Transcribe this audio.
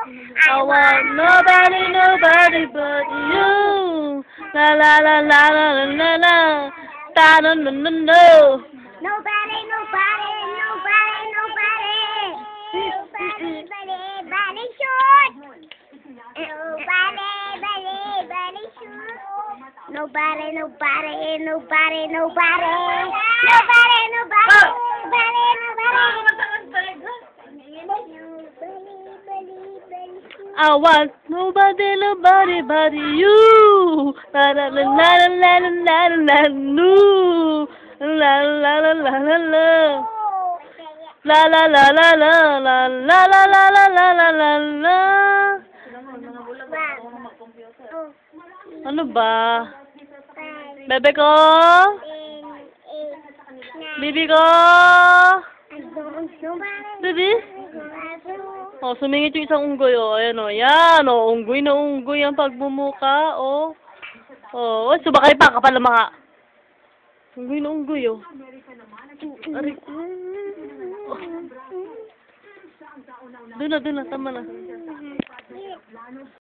I want nobody, nobody but you. La la la la la la la la. Da no no no no. Nobody, nobody, nobody, nobody. Nobody, body shoot. Nobody shoot. Nobody, nobody, nobody, nobody. Nobody, nobody, I want nobody, nobody but you. La la la la la la la la la no. La la la la la la. La la la la la la la la la la la la la la. Ano ba? Bebe ko? Bibi ko? Bibi? Oh, sumingit yung isang unggoy, oh. Ayan, oh. Yan, oh. Unggoy na unggoy ang pagmumuka, oh. Oh, sumakay pa, kapal na mga. Unggoy na unggoy, oh. Aray. Oh. Doon na, tama na.